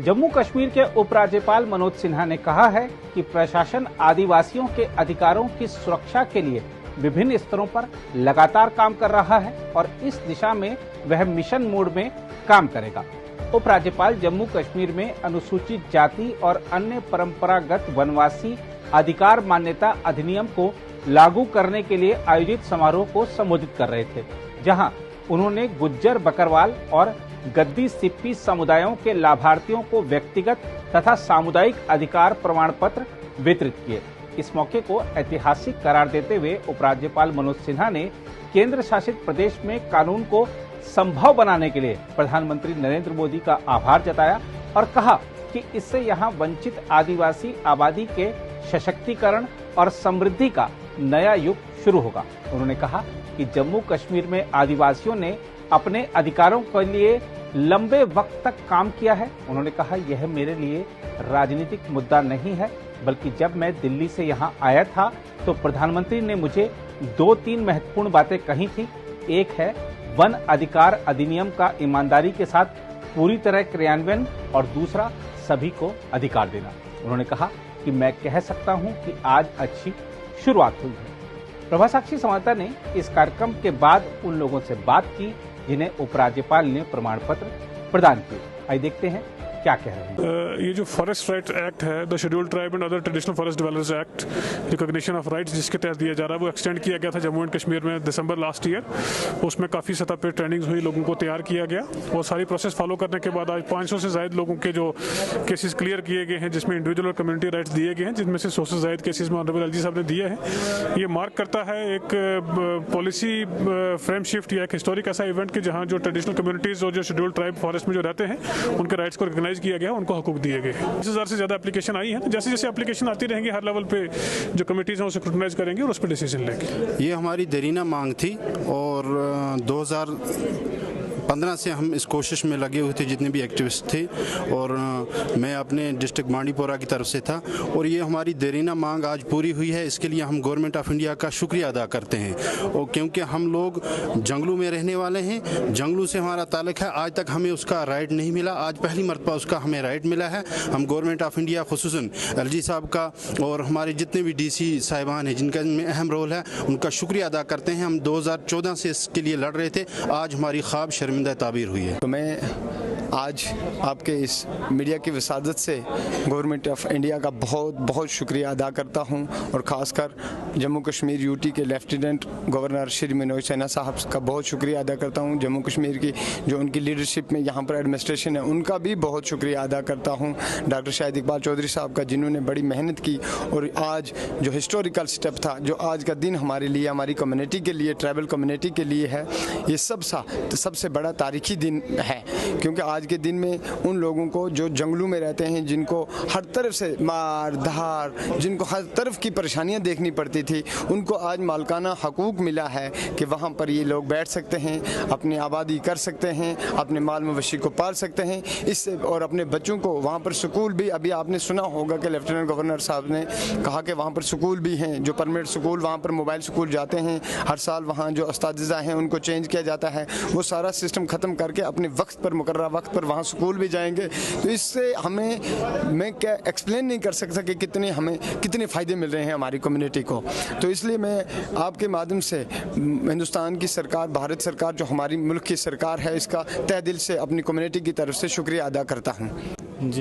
जम्मू कश्मीर के उपराज्यपाल मनोज सिन्हा ने कहा है कि प्रशासन आदिवासियों के अधिकारों की सुरक्षा के लिए विभिन्न स्तरों पर लगातार काम कर रहा है और इस दिशा में वह मिशन मोड में काम करेगा। उपराज्यपाल जम्मू कश्मीर में अनुसूचित जाति और अन्य परंपरागत वनवासी अधिकार मान्यता अधिनियम को लागू करने के लिए आयोजित समारोह को संबोधित कर रहे थे, जहां उन्होंने गुज्जर, बकरवाल और गद्दी सिप्पी समुदायों के लाभार्थियों को व्यक्तिगत तथा सामुदायिक अधिकार प्रमाण पत्र वितरित किए। इस मौके को ऐतिहासिक करार देते हुए उपराज्यपाल मनोज सिन्हा ने केंद्र शासित प्रदेश में कानून को संभव बनाने के लिए प्रधानमंत्री नरेंद्र मोदी का आभार जताया और कहा कि इससे यहां वंचित आदिवासी आबादी के सशक्तिकरण और समृद्धि का नया युग शुरू होगा। उन्होंने कहा कि जम्मू कश्मीर में आदिवासियों ने अपने अधिकारों के लिए लंबे वक्त तक काम किया है। उन्होंने कहा, यह मेरे लिए राजनीतिक मुद्दा नहीं है, बल्कि जब मैं दिल्ली से यहां आया था तो प्रधानमंत्री ने मुझे 2-3 महत्वपूर्ण बातें कही थी। एक है वन अधिकार अधिनियम का ईमानदारी के साथ पूरी तरह क्रियान्वयन और दूसरा सभी को अधिकार देना। उन्होंने कहा कि मैं कह सकता हूं कि आज अच्छी शुरुआत हुई है। प्रभा साक्षी संवाददाता ने इस कार्यक्रम के बाद उन लोगों से बात की जिन्हें उपराज्यपाल ने प्रमाण पत्र प्रदान किए। आइए देखते हैं क्या कह रहे हैं। ये जो फॉरेस्ट राइट एक्ट है, the scheduled tribe and other traditional forest developers act, recognition of rights जिसके तहत दिया जा रहा है, वो एक्सटेंड किया गया था जम्मू एंड कश्मीर में दिसंबर लास्ट ईयर। उसमें काफ़ी सतह पे ट्रेनिंग्स हुई, लोगों को तैयार किया गया और सारी प्रोसेस फॉलो करने के बाद आज 500 से ज्यादा लोगों के जो केसेस क्लियर किए गए हैं, जिसमें इंडिविजुअल और कम्युनिटी राइट्स दिए गए हैं, जिनमें से 100 से ज्यादा केसेस में ऑनरेबल एलजी साहब ने दिए हैं। ये मार्क करता है एक पॉलिसी फ्रेम शिफ्ट या एक हिस्टोरिक ऐसा इवेंट कि जहाँ जो ट्रेडिशनल कम्युनिटीज और जो शेड्यूल्ड ट्राइब फॉरेस्ट में जो रहते हैं उनके राइट्स को रिकॉग्नाइज किया गया, उनको दिए गए। 20,000 से ज्यादा एप्लीकेशन आई है, तो जैसे जैसे एप्लीकेशन आती रहेंगी हर लेवल पे जो कमिटीज हैं उसे स्क्रूटनाइज करेंगे और उस पर डिसीजन लेंगे। ये हमारी देरीना मांग थी और 2015 से हम इस कोशिश में लगे हुए थे, जितने भी एक्टिविस्ट थे, और मैं अपने डिस्ट्रिक्ट बांडीपोरा की तरफ से था और ये हमारी देरीना मांग आज पूरी हुई है। इसके लिए हम गवर्नमेंट ऑफ इंडिया का शुक्रिया अदा करते हैं और क्योंकि हम लोग जंगलों में रहने वाले हैं, जंगलों से हमारा ताल्लुक है, आज तक हमें उसका राइट नहीं मिला, आज पहली मरतबा उसका हमें राइट मिला है। हम गवर्नमेंट ऑफ इंडिया खुसूसन एलजी साहब का और हमारे जितने भी डीसी साहिबान हैं जिनका इनमें अहम रोल है, उनका शुक्रिया अदा करते हैं। हम 2014 से इसके लिए लड़ रहे थे, आज हमारी ख्वाब शर्मिंदा ताबीर हुई है। तो मैं आज आपके इस मीडिया की वसादत से गवर्नमेंट ऑफ इंडिया का बहुत बहुत शुक्रिया अदा करता हूं और ख़ासकर जम्मू कश्मीर यूटी के लेफ्टिनेंट गवर्नर श्री मनोज सिन्हा साहब का बहुत शुक्रिया अदा करता हूं। जम्मू कश्मीर की जो उनकी लीडरशिप में यहाँ पर एडमिनिस्ट्रेशन है उनका भी बहुत शुक्रिया अदा करता हूँ। डॉक्टर शाहिद इकबाल चौधरी साहब का, जिन्होंने बड़ी मेहनत की और आज जो हिस्टोरिकल स्टेप था, जो आज का दिन हमारे लिए, हमारी कम्युनिटी के लिए, ट्राइबल कम्युनिटी के लिए है, ये सबसे बड़ा तारीखी दिन है, क्योंकि आज के दिन में उन लोगों को जो जंगलों में रहते हैं, जिनको हर तरफ से मार धार, जिनको हर तरफ की परेशानियां देखनी पड़ती थी, उनको आज मालकाना हकूक मिला है कि वहाँ पर ये लोग बैठ सकते हैं, अपनी आबादी कर सकते हैं, अपने माल मवेशी को पाल सकते हैं, इससे और अपने बच्चों को वहाँ पर स्कूल भी, अभी आपने सुना होगा कि लेफ्टिनेंट गवर्नर साहब ने कहा कि वहाँ पर स्कूल भी हैं, जो परमानेंट स्कूल, वहाँ पर मोबाइल स्कूल जाते हैं, हर साल वहाँ जो उस्तादिज़ा हैं उनको चेंज किया जाता है, वो सारा सिस्टम ख़त्म करके अपने वक्त पर, मुकर्रर वक्त पर वहाँ स्कूल भी जाएंगे। तो इससे हमें, मैं क्या एक्सप्लेन नहीं कर सकता कि कितने फ़ायदे मिल रहे हैं हमारी कम्युनिटी को। तो इसलिए मैं आपके माध्यम से हिंदुस्तान की सरकार, भारत सरकार, जो हमारी मुल्क की सरकार है, इसका तहे दिल से अपनी कम्युनिटी की तरफ से शुक्रिया अदा करता हूँ। जी